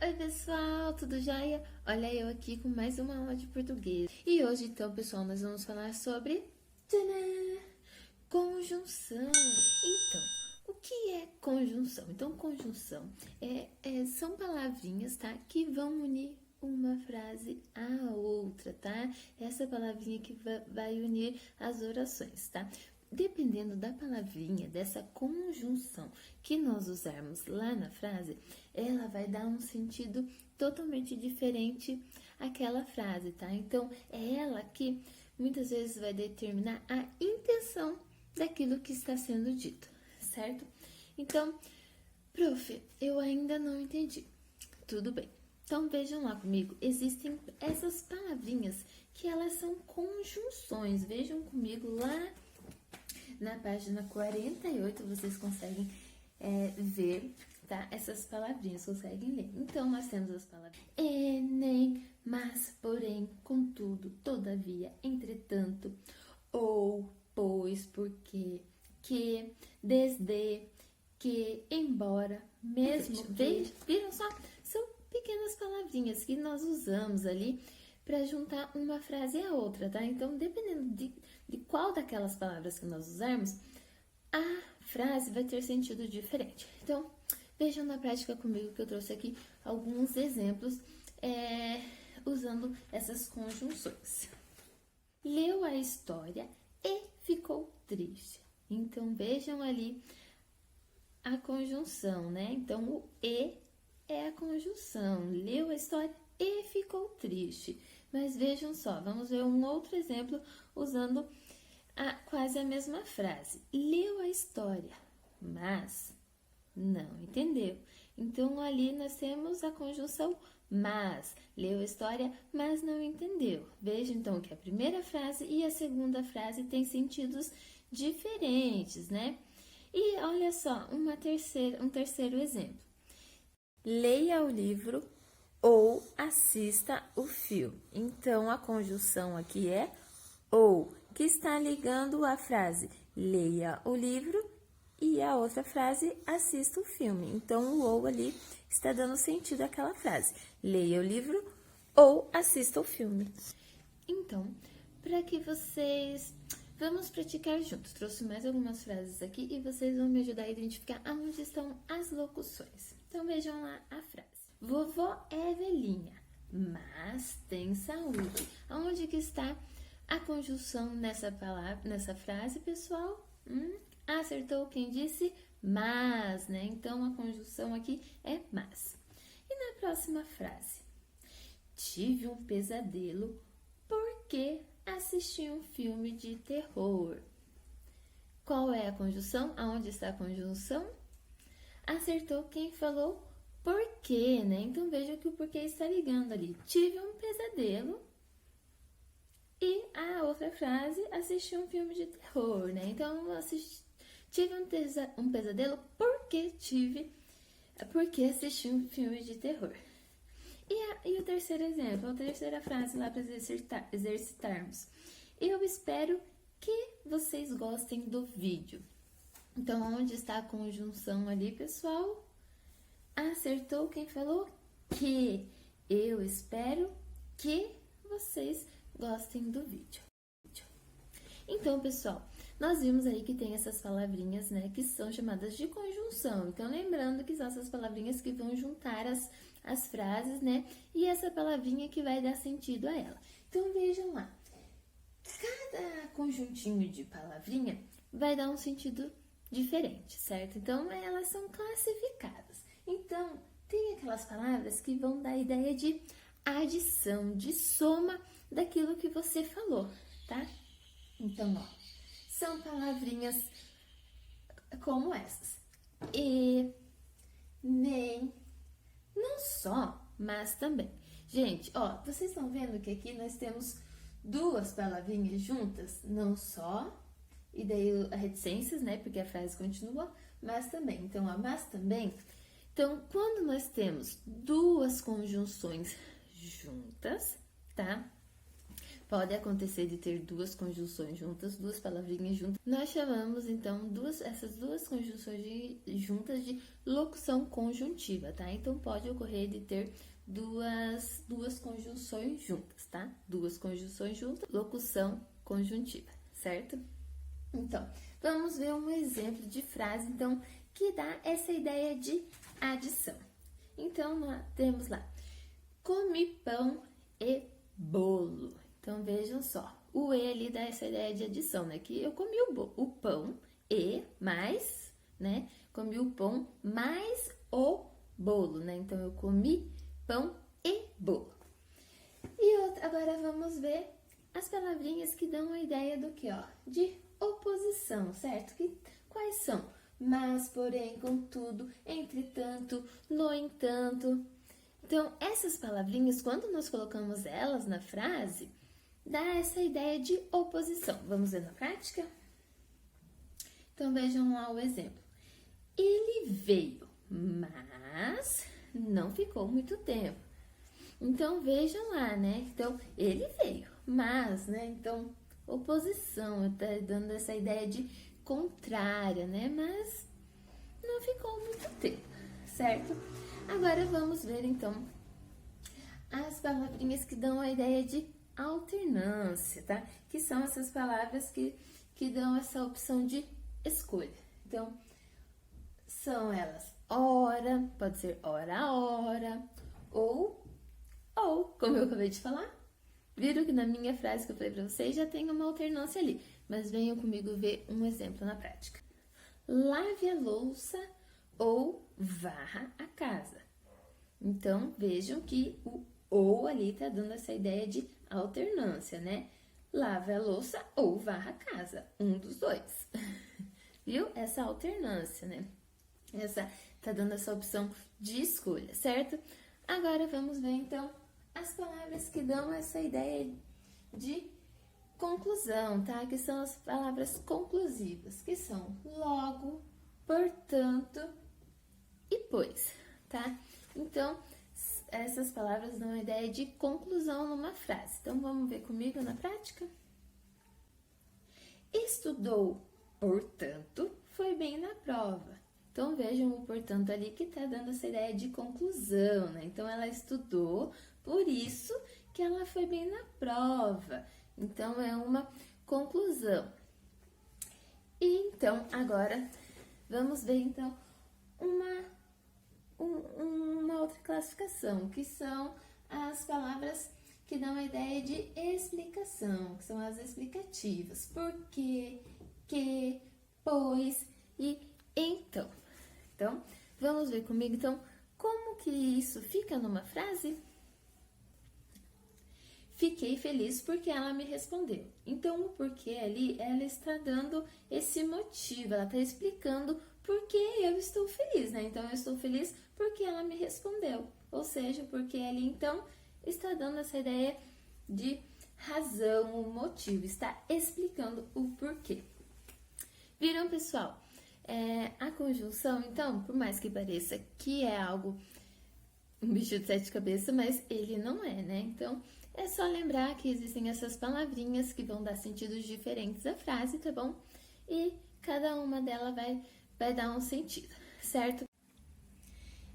Oi pessoal, tudo jóia? Olha eu aqui com mais uma aula de português. E hoje então, pessoal, nós vamos falar sobre tcharam, conjunção. Então, o que é conjunção? Então, conjunção são palavrinhas, tá? Que vão unir uma frase à outra, tá? Essa palavrinha que vai unir as orações, tá? Dependendo da palavrinha, dessa conjunção que nós usarmos lá na frase, ela vai dar um sentido totalmente diferente àquela frase, tá? Então, é ela que muitas vezes vai determinar a intenção daquilo que está sendo dito, certo? Então, prof, eu ainda não entendi. Tudo bem. Então, vejam lá comigo, existem essas palavrinhas que elas são conjunções. Vejam comigo lá na página 48, vocês conseguem ver, tá? Essas palavrinhas, conseguem ler. Então, nós temos as palavras nem, mas, porém, contudo, todavia, entretanto, ou, pois, porque, que, desde, que, embora, mesmo, viram só? São pequenas palavrinhas que nós usamos ali para juntar uma frase à outra, tá? Então, dependendo de qual daquelas palavras que nós usarmos, a frase vai ter sentido diferente. Então, vejam na prática comigo que eu trouxe aqui alguns exemplos usando essas conjunções. Leu a história e ficou triste. Então, vejam ali a conjunção, né? Então, o e é a conjunção. Leu a história e ficou triste. Mas vejam só, vamos ver um outro exemplo usando quase a mesma frase. Leu a história, mas não entendeu. Então, ali nós temos a conjunção mas. Leu a história, mas não entendeu. Veja, então, que a primeira frase e a segunda frase têm sentidos diferentes, né? E olha só, um terceiro exemplo. Leia o livro ou assista o filme. Então, a conjunção aqui é ou, que está ligando a frase leia o livro e a outra frase assista o filme. Então, o ou ali está dando sentido àquela frase. Leia o livro ou assista o filme. Então, para que vocês... Vamos praticar juntos. Trouxe mais algumas frases aqui e vocês vão me ajudar a identificar aonde estão as locuções. Então, vejam lá a frase. Vovó é velhinha, mas tem saúde. Aonde que está a conjunção nessa frase, pessoal? Acertou quem disse mas, né? Então, a conjunção aqui é mas. E na próxima frase? Tive um pesadelo porque assisti um filme de terror. Qual é a conjunção? Aonde está a conjunção? Acertou quem falou porquê, né? Então, veja que o porquê está ligando ali. Tive um pesadelo. E a outra frase, assisti um filme de terror, né? Então, tive um pesadelo porque assisti um filme de terror. E o terceiro exemplo, a terceira frase lá para exercitarmos. Eu espero que vocês gostem do vídeo. Então, onde está a conjunção ali, pessoal? Acertou quem falou que. Eu espero que vocês gostem do vídeo. Então, pessoal, nós vimos aí que tem essas palavrinhas, né, que são chamadas de conjunção. Então, lembrando que são essas palavrinhas que vão juntar as frases, né, e essa palavrinha que vai dar sentido a ela. Então, vejam lá. Cada conjuntinho de palavrinha vai dar um sentido diferente, certo? Então, elas são classificadas. Então, tem aquelas palavras que vão dar a ideia de adição, de soma daquilo que você falou, tá? Então, ó, são palavrinhas como essas. E, nem, não só, mas também. Gente, ó, vocês estão vendo que aqui nós temos duas palavrinhas juntas, não só, e daí a reticências, né, porque a frase continua, mas também. Então, ó, mas também. Então, quando nós temos duas conjunções juntas, tá? pode acontecer de ter duas conjunções juntas, duas palavrinhas juntas. Nós chamamos, então, essas duas conjunções juntas de locução conjuntiva, tá? Então, pode ocorrer de ter duas conjunções juntas, tá? Duas conjunções juntas, locução conjuntiva, certo? Então, vamos ver um exemplo de frase, então, que dá essa ideia de adição. Então, nós temos lá, comi pão e bolo. Então, vejam só, o E ali dá essa ideia de adição, né? Que eu comi o pão e mais, né? Comi o pão mais o bolo, né? Então, eu comi pão e bolo. E agora vamos ver as palavrinhas que dão a ideia do que, ó? De oposição, certo? Quais são? Mas, porém, contudo, entretanto, no entanto. Então, essas palavrinhas, quando nós colocamos elas na frase, dá essa ideia de oposição. Vamos ver na prática? Então, vejam lá o exemplo. Ele veio, mas não ficou muito tempo. Então, vejam lá, né? Então, ele veio, mas, né? Então, oposição, tá dando essa ideia de contrária, né? Mas não ficou muito tempo, certo? Agora vamos ver, então, as palavrinhas que dão a ideia de alternância, tá? Que são essas palavras que dão essa opção de escolha. Então, são elas ora, pode ser ora a hora, ou, como eu acabei de falar. Viram que na minha frase que eu falei pra vocês já tem uma alternância ali, mas venham comigo ver um exemplo na prática. Lave a louça ou varra a casa. Então, vejam que o ou ali tá dando essa ideia de alternância, né? Lave a louça ou varra a casa, um dos dois. Viu? Essa alternância, né? Essa tá dando essa opção de escolha, certo? Agora vamos ver, então, as palavras que dão essa ideia de conclusão, tá? Que são as palavras conclusivas, que são logo, portanto e pois, tá? Então, essas palavras dão a ideia de conclusão numa frase. Então, vamos ver comigo na prática? Estudou, portanto, foi bem na prova. Então, vejam o portanto ali que tá dando essa ideia de conclusão, né? Então, ela estudou, por isso que ela foi bem na prova. Então, é uma conclusão. E, então, agora, vamos ver, então, uma outra classificação, que são as palavras que dão a ideia de explicação, que são as explicativas. Por quê, que, pois e então. Então, vamos ver comigo, então, como que isso fica numa frase? Fiquei feliz porque ela me respondeu. Então, o porquê ali, ela está dando esse motivo, ela está explicando por que eu estou feliz, né? Então, eu estou feliz porque ela me respondeu. Ou seja, porque ali, então, está dando essa ideia de razão, o motivo, está explicando o porquê. Viram, pessoal? A conjunção, então, por mais que pareça que é algo, um bicho de sete cabeças, mas ele não é, né? Então, é só lembrar que existem essas palavrinhas que vão dar sentidos diferentes à frase, tá bom? E cada uma delas vai dar um sentido, certo?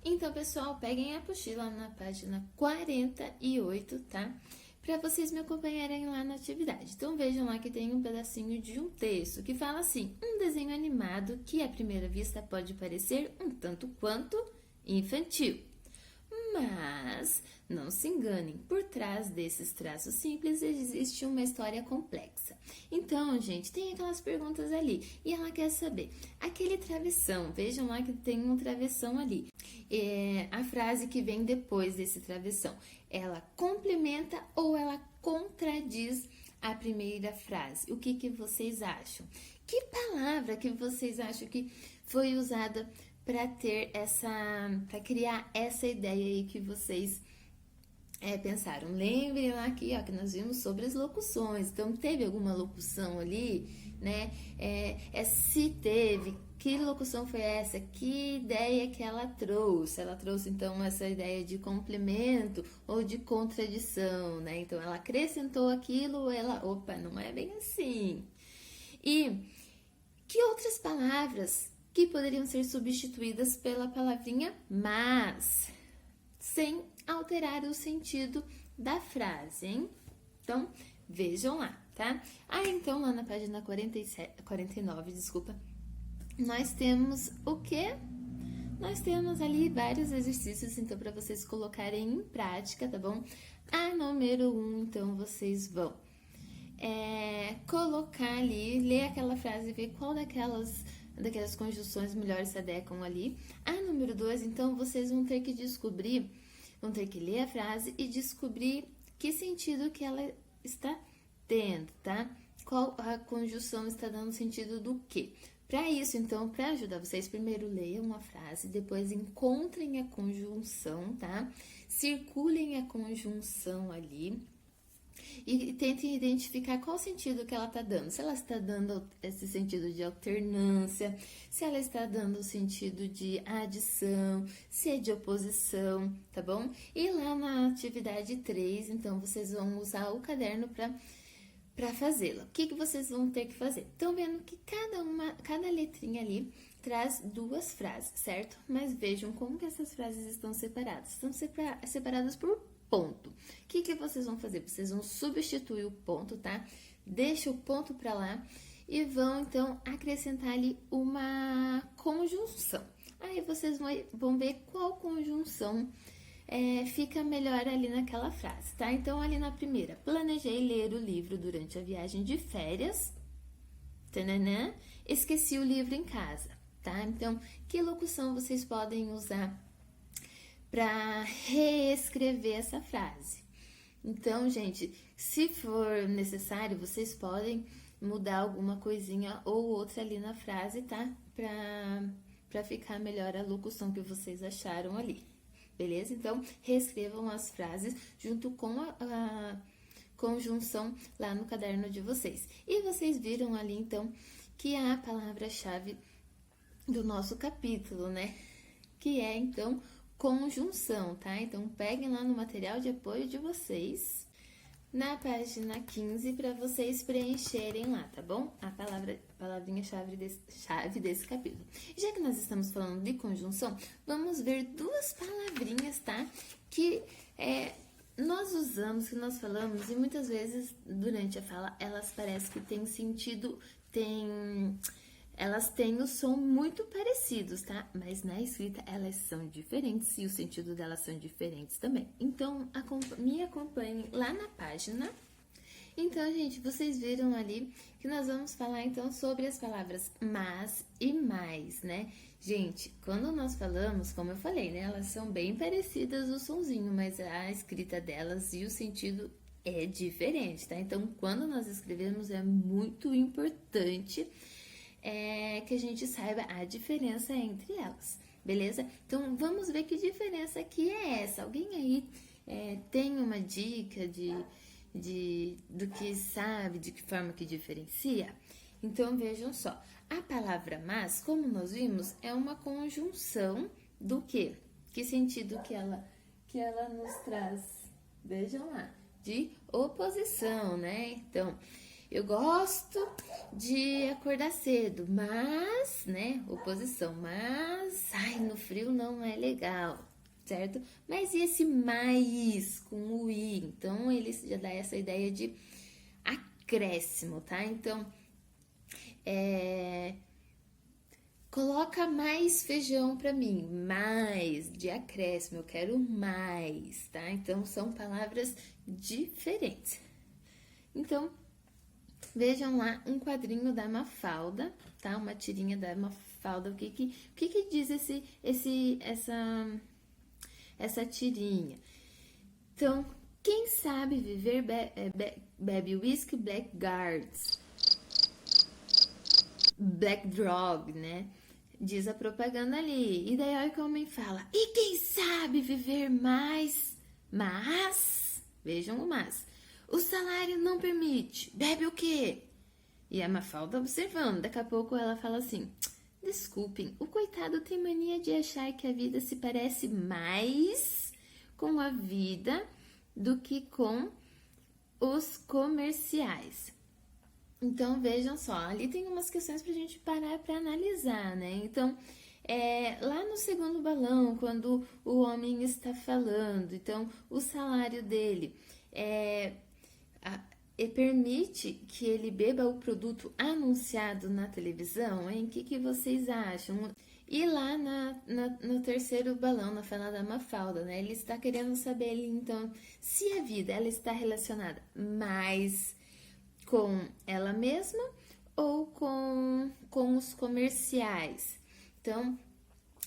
Então, pessoal, peguem a apostila na página 48, tá? Para vocês me acompanharem lá na atividade. Então, vejam lá que tem um pedacinho de um texto que fala assim: um desenho animado que à primeira vista pode parecer um tanto quanto infantil. Mas não se enganem, por trás desses traços simples existe uma história complexa. Então, gente, tem aquelas perguntas ali e ela quer saber, aquele travessão, vejam lá que tem um travessão ali. A frase que vem depois desse travessão, ela complementa ou ela contradiz a primeira frase? O que vocês acham? Que palavra que vocês acham que foi usada para criar essa ideia aí que vocês pensaram? Lembrem lá aqui, ó, que nós vimos sobre as locuções. Então, teve alguma locução ali, né? Se teve, que locução foi essa? Que ideia que ela trouxe? Ela trouxe, então, essa ideia de complemento ou de contradição, né? Então, ela acrescentou aquilo, opa, não é bem assim. E que outras palavras que poderiam ser substituídas pela palavrinha mas, sem alterar o sentido da frase, hein? Então, vejam lá, tá? Então, lá na página 49, desculpa, nós temos o quê? Nós temos ali vários exercícios, então, para vocês colocarem em prática, tá bom? Número 1, então, vocês vão colocar ali, ler aquela frase e ver qual daquelas conjunções melhores se adequam ali. Número 2, então, vocês vão ter que descobrir, vão ter que ler a frase e descobrir que sentido que ela está tendo, tá? Qual a conjunção está dando sentido do quê? Para isso, então, para ajudar vocês, primeiro leiam a frase, depois encontrem a conjunção, tá? Circulem a conjunção ali e tentem identificar qual sentido que ela está dando. Se ela está dando esse sentido de alternância, se ela está dando o sentido de adição, se é de oposição, tá bom? E lá na atividade 3, então, vocês vão usar o caderno para fazê-la. O que vocês vão ter que fazer? Estão vendo que cada letrinha ali traz 2 frases, certo? Mas vejam como que essas frases estão separadas. Estão separadas por ponto. O que vocês vão fazer? Vocês vão substituir o ponto, tá? Deixa o ponto para lá e vão, então, acrescentar ali uma conjunção. Aí vocês vão ver qual conjunção fica melhor ali naquela frase, tá? Então, ali na primeira, planejei ler o livro durante a viagem de férias, tananã, esqueci o livro em casa, tá? Então, que locução vocês podem usar para reescrever essa frase? Então, gente, se for necessário, vocês podem mudar alguma coisinha ou outra ali na frase, tá? Para ficar melhor a locução que vocês acharam ali. Beleza? Então, reescrevam as frases junto com a conjunção lá no caderno de vocês. E vocês viram ali, então, que é a palavra-chave do nosso capítulo, né? Que é, então, conjunção, tá? Então, peguem lá no material de apoio de vocês, na página 15, para vocês preencherem lá, tá bom? A palavrinha-chave desse capítulo. Já que nós estamos falando de conjunção, vamos ver 2 palavrinhas, tá? Que nós usamos, que nós falamos, e muitas vezes, durante a fala, elas parecem que têm sentido, elas têm o som muito parecidos, tá? Mas na escrita elas são diferentes e o sentido delas são diferentes também. Então, me acompanhem lá na página. Então, gente, vocês viram ali que nós vamos falar, então, sobre as palavras mas e mais, né? Gente, quando nós falamos, como eu falei, né? Elas são bem parecidas o sonzinho, mas a escrita delas e o sentido é diferente, tá? Então, quando nós escrevemos, é muito importante que a gente saiba a diferença entre elas, beleza? Então, vamos ver que diferença que é essa. Alguém aí tem uma dica do que sabe, de que forma que diferencia? Então, vejam só. A palavra mas, como nós vimos, é uma conjunção do quê? Que sentido que ela nos traz? Vejam lá. De oposição, né? Então, eu gosto de acordar cedo, mas, né, oposição, mas, no frio não é legal, certo? Mas e esse mais com o i? Então, ele já dá essa ideia de acréscimo, tá? Então, coloca mais feijão pra mim, mais, de acréscimo, eu quero mais, tá? Então, são palavras diferentes. Então, vejam lá um quadrinho da Mafalda, tá? Uma tirinha da Mafalda. O que diz essa tirinha? Então, quem sabe viver bebe whisky Blackguards. Black Drog, né? Diz a propaganda ali. E daí olha que o homem fala, e quem sabe viver mais, mas, vejam o mas, o salário não permite, bebe o quê? E a Mafalda observando, daqui a pouco ela fala assim, Desculpem, o coitado tem mania de achar que a vida se parece mais com a vida do que com os comerciais. Então, vejam só, ali tem umas questões pra gente parar pra analisar, né? Então, lá no segundo balão, quando o homem está falando, então, o salário dele permite que ele beba o produto anunciado na televisão, hein? O que vocês acham? E lá no terceiro balão, na fala da Mafalda, né? Ele está querendo saber, então, se a vida ela está relacionada mais com ela mesma ou com os comerciais. Então,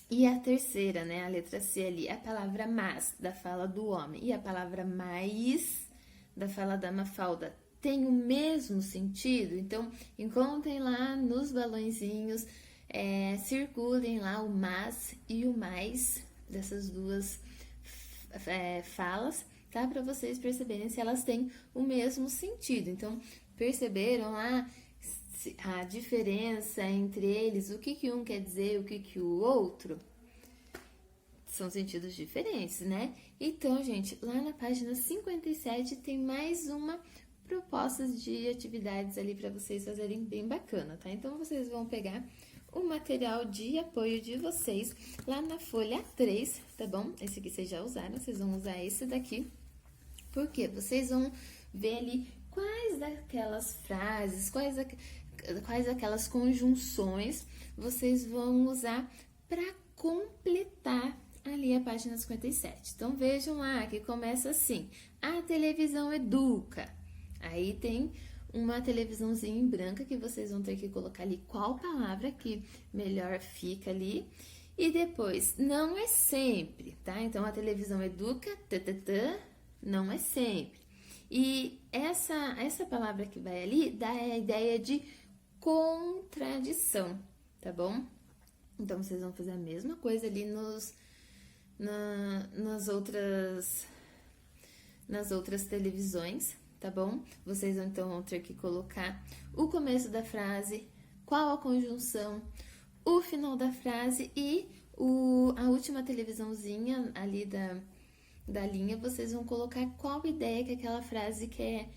e a terceira, né, a letra C ali, a palavra mas da fala do homem e a palavra mais da fala da Mafalda tem o mesmo sentido? Então, encontrem lá nos balõezinhos, circulem lá o mas e o mais dessas duas falas, tá? Para vocês perceberem se elas têm o mesmo sentido. Então, perceberam lá a diferença entre eles? O que um quer dizer, o que o outro? São sentidos diferentes, né? Então, gente, lá na página 57 tem mais uma proposta de atividades ali para vocês fazerem bem bacana, tá? Então, vocês vão pegar o material de apoio de vocês lá na folha 3, tá bom? Esse aqui vocês já usaram, vocês vão usar esse daqui, porque vocês vão ver ali quais daquelas frases, quais aquelas conjunções vocês vão usar para completar ali a página 57. Então, vejam lá que começa assim: a televisão educa. Aí tem uma televisãozinha em branca que vocês vão ter que colocar ali qual palavra que melhor fica ali. E depois, não é sempre, tá? Então, a televisão educa, não é sempre. E essa palavra que vai ali dá a ideia de contradição, tá bom? Então, vocês vão fazer a mesma coisa ali nas outras televisões, tá bom? Vocês então vão ter que colocar o começo da frase, qual a conjunção, o final da frase e a última televisãozinha ali da linha, vocês vão colocar qual ideia que aquela frase quer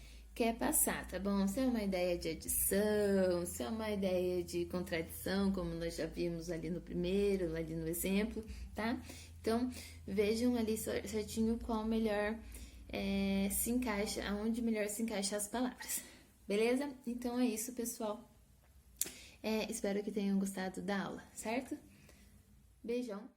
passar, tá bom? Se é uma ideia de adição, se é uma ideia de contradição, como nós já vimos ali no primeiro, ali no exemplo, tá? Então, vejam ali certinho qual melhor se encaixa, aonde melhor se encaixa as palavras, beleza? Então, é isso, pessoal. Espero que tenham gostado da aula, certo? Beijão!